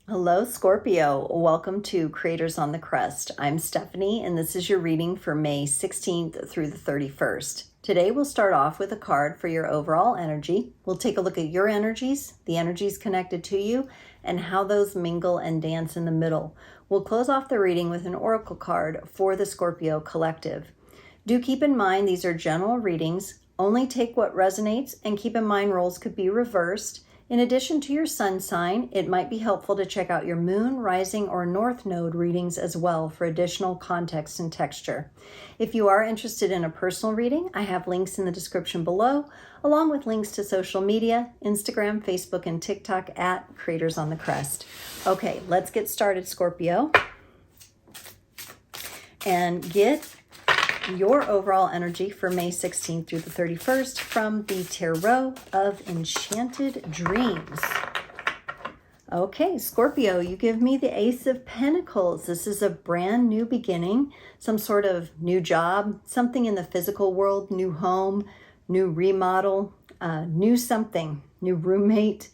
Hello, Scorpio. Welcome to Creators on the Crest. I'm Stephanie, and this is your reading for May 16th through the 31st. Today, we'll start off with a card for your overall energy. We'll take a look at your energies, the energies connected to you, and how those mingle and dance in the middle. We'll close off the reading with an oracle card for the Scorpio collective. Do keep in mind these are general readings. Only take what resonates, and keep in mind roles could be reversed. In addition to your sun sign, it might be helpful to check out your moon, rising, or north node readings as well for additional context and texture. If you are interested in a personal reading, I have links in the description below, along with links to social media, Instagram, Facebook, and TikTok at Creators on the Crest. Okay, let's get started, Scorpio, and get your overall energy for May 16th through the 31st from the Tarot of Enchanted Dreams. Okay, Scorpio, you give me the Ace of Pentacles. This is a brand new beginning, some sort of new job, something in the physical world, new home, new remodel, new something, new roommate,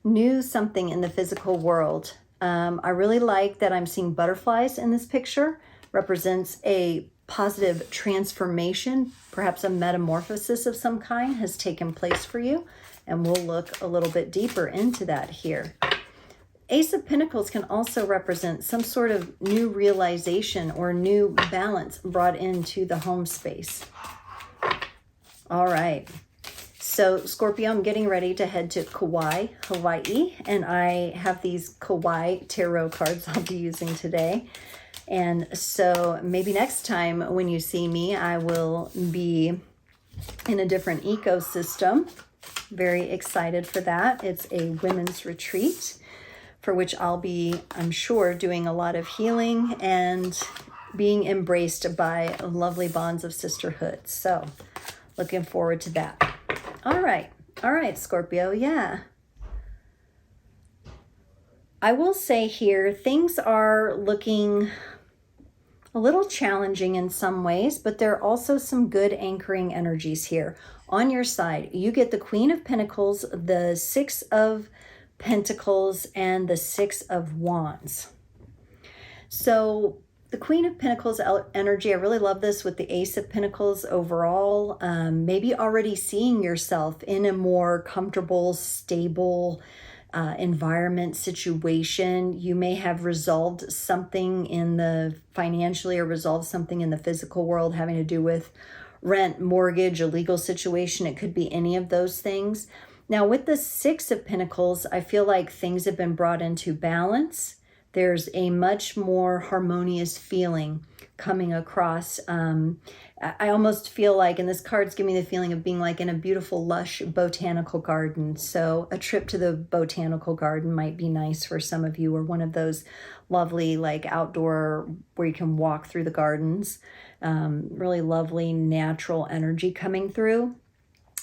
new something in the physical world. I really like that I'm seeing butterflies in this picture. Represents a positive transformation, perhaps a metamorphosis of some kind has taken place for you, and we'll look a little bit deeper into that here. Ace of Pentacles can also represent some sort of new realization or new balance brought into the home space. All right. So Scorpio, I'm getting ready to head to Kauai, Hawaii, and I have these Kawaii Tarot cards I'll be using today. And so maybe next time when you see me, I will be in a different ecosystem. Very excited for that. It's a women's retreat for which I'll be, I'm sure, doing a lot of healing and being embraced by lovely bonds of sisterhood. So looking forward to that. All right, Scorpio, yeah. I will say here, things are looking a little challenging in some ways, but there are also some good anchoring energies here. On your side, you get the Queen of Pentacles, the Six of Pentacles, and the Six of Wands. So the Queen of Pentacles energy, I really love this with the Ace of Pentacles overall. Maybe already seeing yourself in a more comfortable, stable environment, situation. You may have resolved something in the financially or resolved something in the physical world having to do with rent, mortgage, a legal situation. It could be any of those things. Now with the Six of Pentacles, I feel like things have been brought into balance. There's a much more harmonious feeling coming across. I almost feel like, and this card's giving me the feeling of being like in a beautiful, lush botanical garden. So a trip to the botanical garden might be nice for some of you, or one of those lovely like outdoor where you can walk through the gardens. Really lovely natural energy coming through.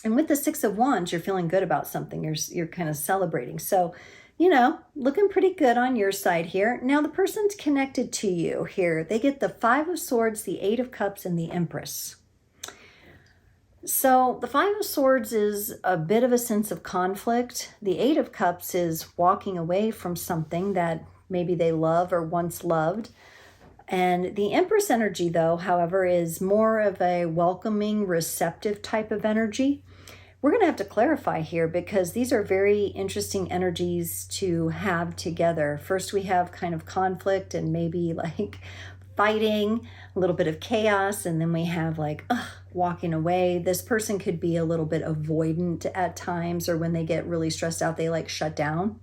And with the Six of Wands, you're feeling good about something. You're kind of celebrating. So, you know, looking pretty good on your side here. Now, the person's connected to you here. They get the Five of Swords, the Eight of Cups, and the Empress. So the Five of Swords is a bit of a sense of conflict. The Eight of Cups is walking away from something that maybe they love or once loved. And the Empress energy, though, however, is more of a welcoming, receptive type of energy. We're going to have to clarify here because these are very interesting energies to have together. First, we have kind of conflict and maybe like fighting, a little bit of chaos, and then we have like walking away. This person could be a little bit avoidant at times, or when they get really stressed out, they like shut down.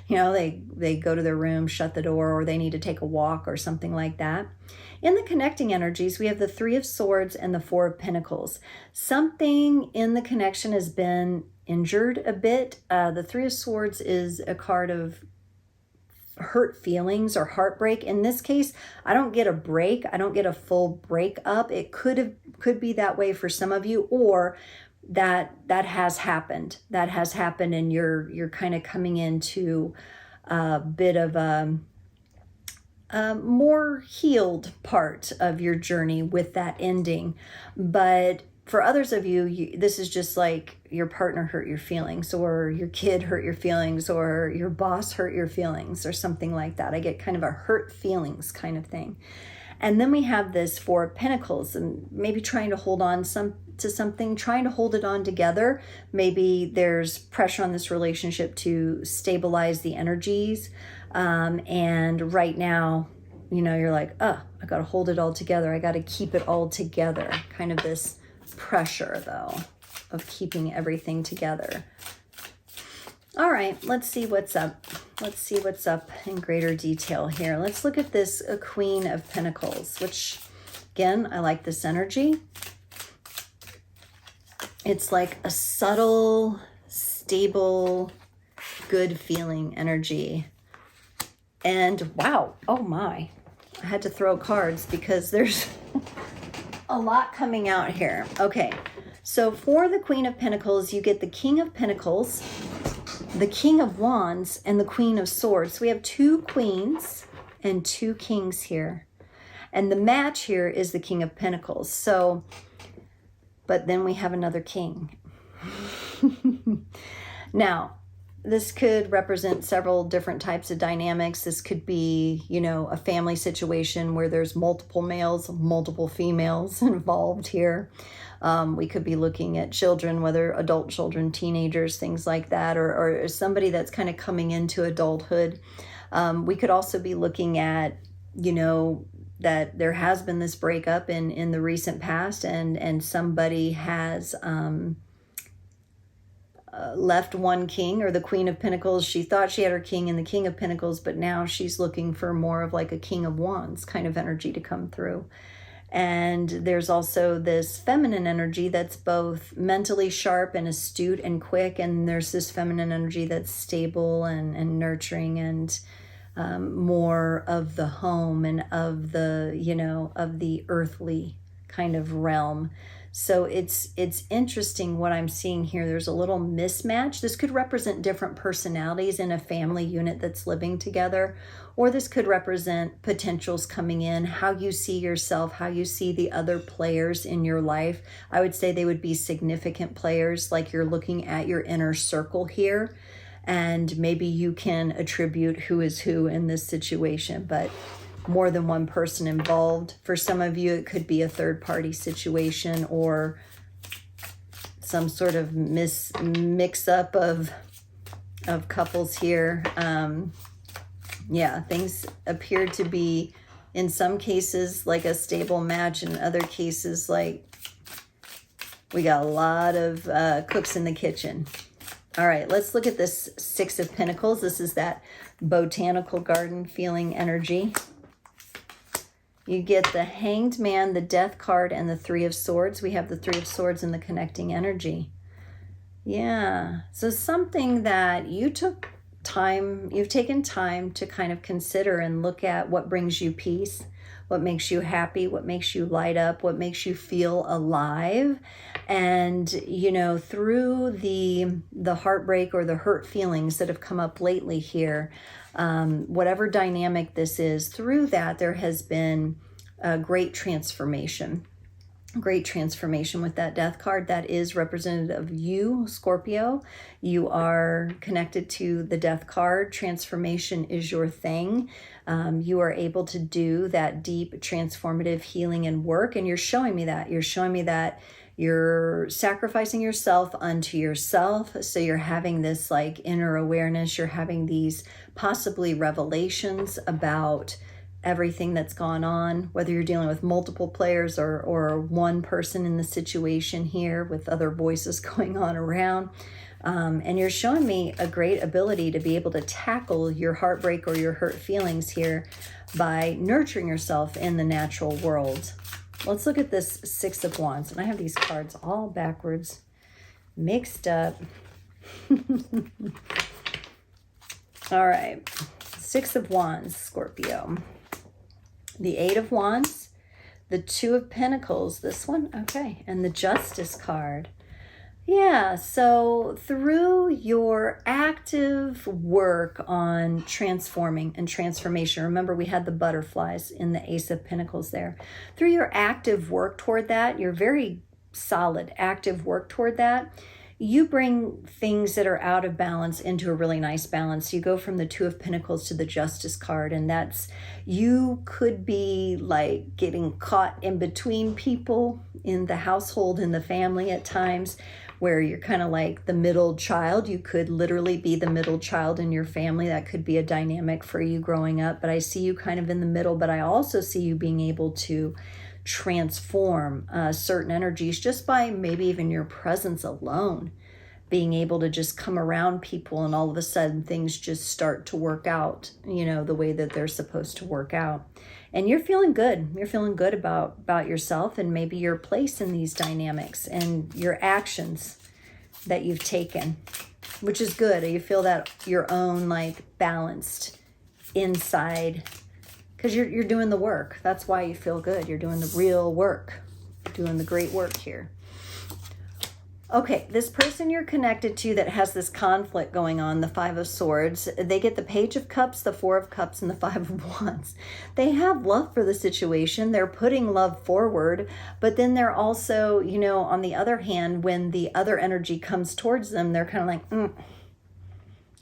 You know, they go to their room, shut the door, or they need to take a walk or something like that. In the connecting energies, we have the Three of Swords and the Four of Pentacles. Something in the connection has been injured a bit. The Three of Swords is a card of hurt feelings or heartbreak. In this case, I don't get a break. I don't get a full breakup. It could be that way for some of you, or that has happened. That has happened, and you're kind of coming into a bit of a more healed part of your journey with that ending. But for others of you, this is just like your partner hurt your feelings, or your kid hurt your feelings, or your boss hurt your feelings, or something like that. I get kind of a hurt feelings kind of thing. And then we have this Four of Pentacles, and maybe trying to hold on to something, trying to hold it on together. Maybe there's pressure on this relationship to stabilize the energies. And right now, you know, you're like, oh, I got to hold it all together. I got to keep it all together. Kind of this pressure, though, of keeping everything together. All right, let's see what's up. Let's see what's up in greater detail here. Let's look at this Queen of Pentacles, which, again, I like this energy. It's like a subtle, stable, good feeling energy. And wow, oh my, I had to throw cards because there's a lot coming out here. Okay, so for the Queen of Pentacles, you get the King of Pentacles, the King of Wands, and the Queen of Swords. So we have two queens and two kings here. And the match here is the King of Pentacles. So, but then we have another king. Now, this could represent several different types of dynamics. This could be, you know, a family situation where there's multiple males, multiple females involved here. We could be looking at children, whether adult children, teenagers, things like that, or somebody that's kind of coming into adulthood. We could also be looking at, you know, that there has been this breakup in the recent past, and somebody has left one king, or the Queen of Pentacles. She thought she had her king and the King of Pentacles, but now she's looking for more of like a King of Wands kind of energy to come through. And there's also this feminine energy that's both mentally sharp and astute and quick, and there's this feminine energy that's stable and nurturing and more of the home and of the, you know, of the earthly kind of realm. So it's interesting what I'm seeing here. There's a little mismatch. This could represent different personalities in a family unit that's living together, or this could represent potentials coming in, how you see yourself, how you see the other players in your life. I would say they would be significant players, like you're looking at your inner circle here, and maybe you can attribute who is who in this situation, but more than one person involved. For some of you, it could be a third-party situation or some sort of mix-up of couples here. Yeah, things appear to be, in some cases, like a stable match. In other cases, like we got a lot of cooks in the kitchen. All right, let's look at this Six of Pentacles. This is that botanical garden feeling energy. You get the Hanged Man, the Death card, and the Three of Swords. We have the Three of Swords in the connecting energy. Yeah, so something that you took time, you've taken time to kind of consider and look at what brings you peace, what makes you happy, what makes you light up, what makes you feel alive. And, you know, through the heartbreak or the hurt feelings that have come up lately here, whatever dynamic this is, through that there has been a great transformation. Great transformation with that Death card. That is representative of you, Scorpio. You are connected to the Death card. Transformation is your thing. You are able to do that deep transformative healing and work, and you're showing me that. You're showing me that you're sacrificing yourself unto yourself. So you're having this like inner awareness. You're having these possibly revelations about everything that's gone on, whether you're dealing with multiple players or one person in the situation here with other voices going on around. And you're showing me a great ability to be able to tackle your heartbreak or your hurt feelings here by nurturing yourself in the natural world. Let's look at this Six of Wands. And I have these cards all backwards, mixed up. All right. Six of Wands, Scorpio. The Eight of Wands, the Two of Pentacles, this one, okay, and the Justice card. Yeah, so through your active work on transforming and transformation, remember we had the butterflies in the Ace of Pentacles there. Through your active work toward that, you're very solid, active work toward that, you bring things that are out of balance into a really nice balance. You go from the Two of Pentacles to the Justice card, and that's, you could be like getting caught in between people in the household, in the family at times, where you're kind of like the middle child. You could literally be the middle child in your family. That could be a dynamic for you growing up, but I see you kind of in the middle, but I also see you being able to transform certain energies just by maybe even your presence alone, being able to just come around people and all of a sudden things just start to work out, you know, the way that they're supposed to work out. And you're feeling good. You're feeling good about yourself and maybe your place in these dynamics and your actions that you've taken, which is good. You feel that your own like balanced inside, because you're doing the work. That's why you feel good. You're doing the real work, doing the great work here. Okay, this person you're connected to that has this conflict going on, the Five of Swords, they get the Page of Cups, the Four of Cups, and the Five of Wands. They have love for the situation. They're putting love forward, but then they're also, you know, on the other hand, when the other energy comes towards them, they're kind of like,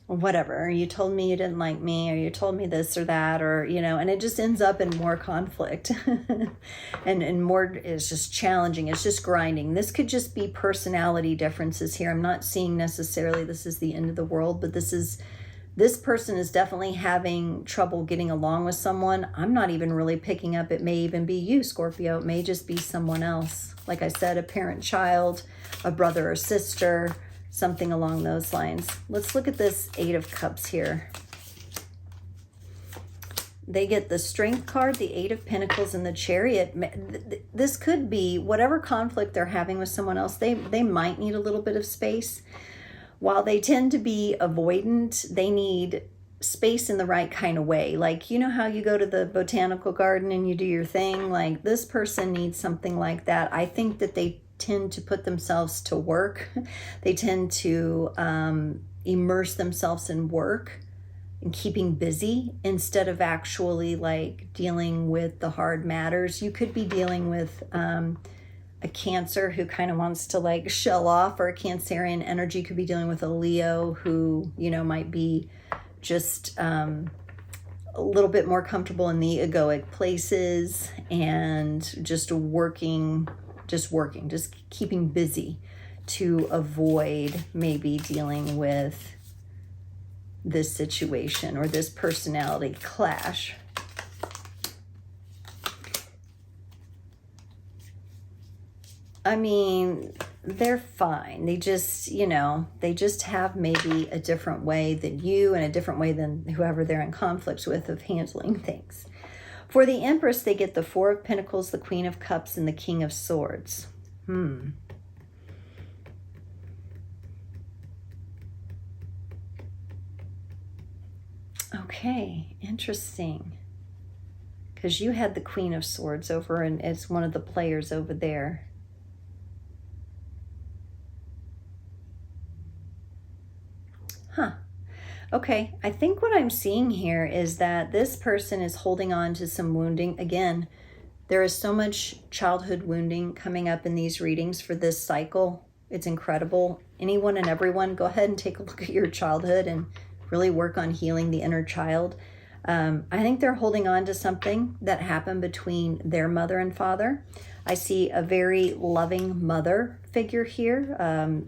whatever, you told me you didn't like me, or you told me this or that, or, you know, and it just ends up in more conflict and more, it's just challenging. It's just grinding. This could just be personality differences here. I'm not seeing necessarily this is the end of the world, but this person is definitely having trouble getting along with someone. I'm not even really picking up. It may even be you, Scorpio. It may just be someone else. Like I said, a parent-child, a brother or sister, something along those lines. Let's look at this Eight of Cups here. They get the Strength card, the Eight of Pentacles, and the Chariot. This could be whatever conflict they're having with someone else. They might need a little bit of space. While they tend to be avoidant, they need space in the right kind of way. Like, you know how you go to the botanical garden and you do your thing? Like, this person needs something like that. I think that they tend to put themselves to work. They tend to immerse themselves in work and keeping busy instead of actually like dealing with the hard matters. You could be dealing with a Cancer who kind of wants to like shell off, or a Cancerian energy could be dealing with a Leo who, you know, might be just a little bit more comfortable in the egoic places and just keeping busy to avoid maybe dealing with this situation or this personality clash. I mean, they're fine. They just, you know, they just have maybe a different way than you and a different way than whoever they're in conflict with of handling things. For the Empress, they get the Four of Pentacles, the Queen of Cups, and the King of Swords. Okay, interesting. Because you had the Queen of Swords over, and it's one of the players over there. Okay, I think what I'm seeing here is that this person is holding on to some wounding. Again, there is so much childhood wounding coming up in these readings for this cycle. It's incredible. Anyone and everyone, go ahead and take a look at your childhood and really work on healing the inner child. I think they're holding on to something that happened between their mother and father. I see a very loving mother figure here,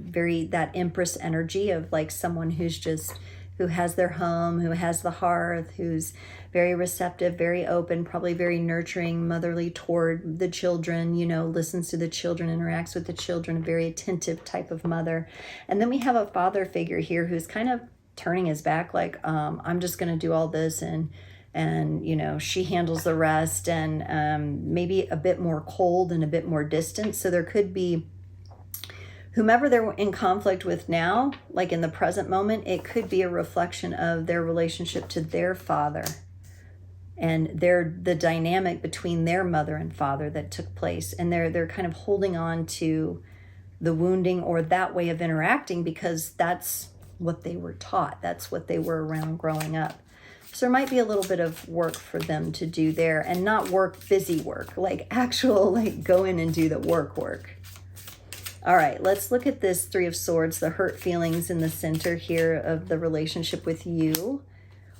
very that Empress energy of like someone who has their home, who has the hearth, who's very receptive, very open, probably very nurturing, motherly toward the children, you know, listens to the children, interacts with the children, a very attentive type of mother. And then we have a father figure here who's kind of turning his back, like, I'm just going to do all this, and you know, she handles the rest, and maybe a bit more cold and a bit more distant. So there could be whomever they're in conflict with now, like in the present moment, it could be a reflection of their relationship to their father and the dynamic between their mother and father that took place. And they're kind of holding on to the wounding or that way of interacting because that's what they were taught. That's what they were around growing up. So there might be a little bit of work for them to do there, and not work, busy work, like actual, like go in and do the work. All right, let's look at this Three of Swords, the hurt feelings in the center here of the relationship with you.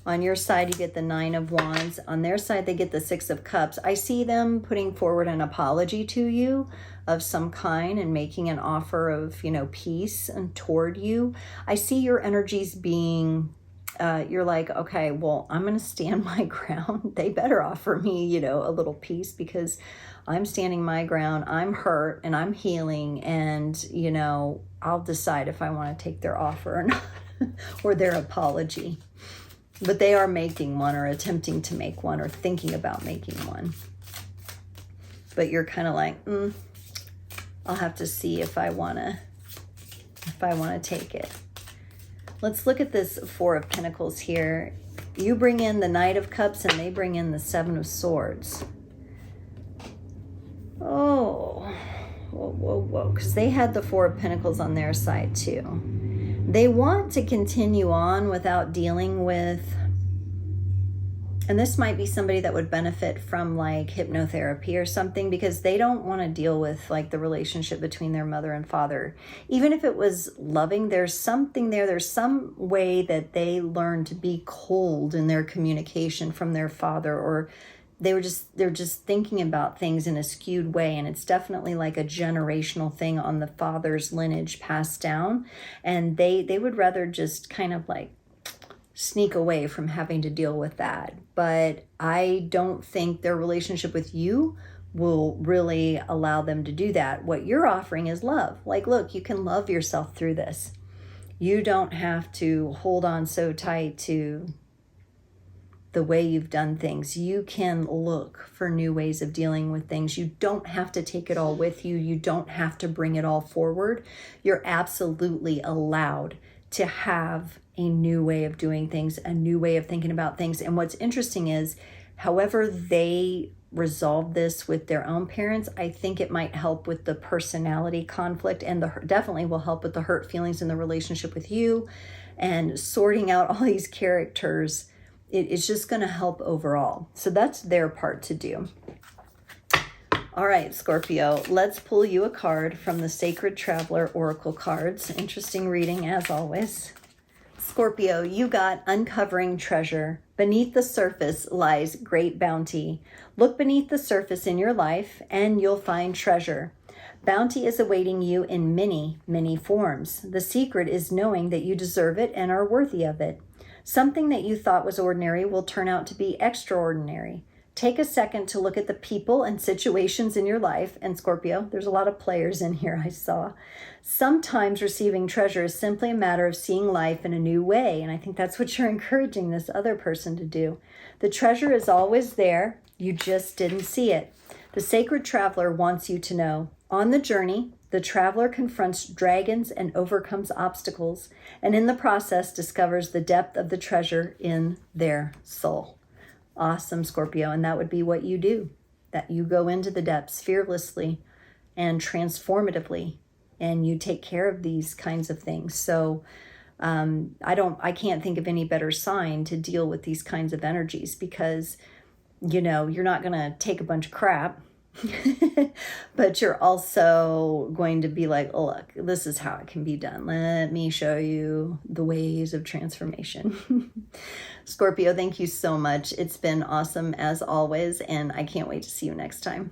On your side, you get the Nine of Wands. On their side, they get the Six of Cups. I see them putting forward an apology to you of some kind and making an offer of, you know, peace and toward you. I see your energies being, you're like, okay, well, I'm going to stand my ground. They better offer me, you know, a little peace because I'm standing my ground. I'm hurt and I'm healing. And, you know, I'll decide if I want to take their offer or not, or their apology. But they are making one or attempting to make one or thinking about making one. But you're kind of like, I'll have to see if I want to take it. Let's look at this Four of Pentacles here. You bring in the Knight of Cups and they bring in the Seven of Swords. Oh, whoa, because they had the Four of Pentacles on their side too. They want to continue on without dealing with, and this might be somebody that would benefit from like hypnotherapy or something, because they don't want to deal with like the relationship between their mother and father. Even if it was loving, there's something there. There's some way that they learned to be cold in their communication from their father, or they're just thinking about things in a skewed way. And it's definitely like a generational thing on the father's lineage passed down. And they would rather just kind of like sneak away from having to deal with that. But I don't think their relationship with you will really allow them to do that. What you're offering is love. Like, look, you can love yourself through this. You don't have to hold on so tight to the way you've done things. You can look for new ways of dealing with things. You don't have to take it all with you. You don't have to bring it all forward. You're absolutely allowed to have a new way of doing things, a new way of thinking about things. And what's interesting is, however they resolve this with their own parents, I think it might help with the personality conflict, and definitely will help with the hurt feelings in the relationship with you, and sorting out all these characters. It's just going to help overall. So that's their part to do. All right, Scorpio, let's pull you a card from the Sacred Traveler Oracle cards. Interesting reading as always. Scorpio, you got Uncovering Treasure. Beneath the surface lies great bounty. Look beneath the surface in your life and you'll find treasure. Bounty is awaiting you in many, many forms. The secret is knowing that you deserve it and are worthy of it. Something that you thought was ordinary will turn out to be extraordinary. Take a second to look at the people and situations in your life. And Scorpio, there's a lot of players in here, I saw. Sometimes receiving treasure is simply a matter of seeing life in a new way. And I think that's what you're encouraging this other person to do. The treasure is always there. You just didn't see it. The Sacred Traveler wants you to know. On the journey, the traveler confronts dragons and overcomes obstacles, and in the process discovers the depth of the treasure in their soul. Awesome, Scorpio. And that would be what you do, that you go into the depths fearlessly and transformatively, and you take care of these kinds of things. So I can't think of any better sign to deal with these kinds of energies, because, you know, you're not going to take a bunch of crap, but you're also going to be like, oh, look, this is how it can be done. Let me show you the ways of transformation. Scorpio, thank you so much. It's been awesome as always, and I can't wait to see you next time.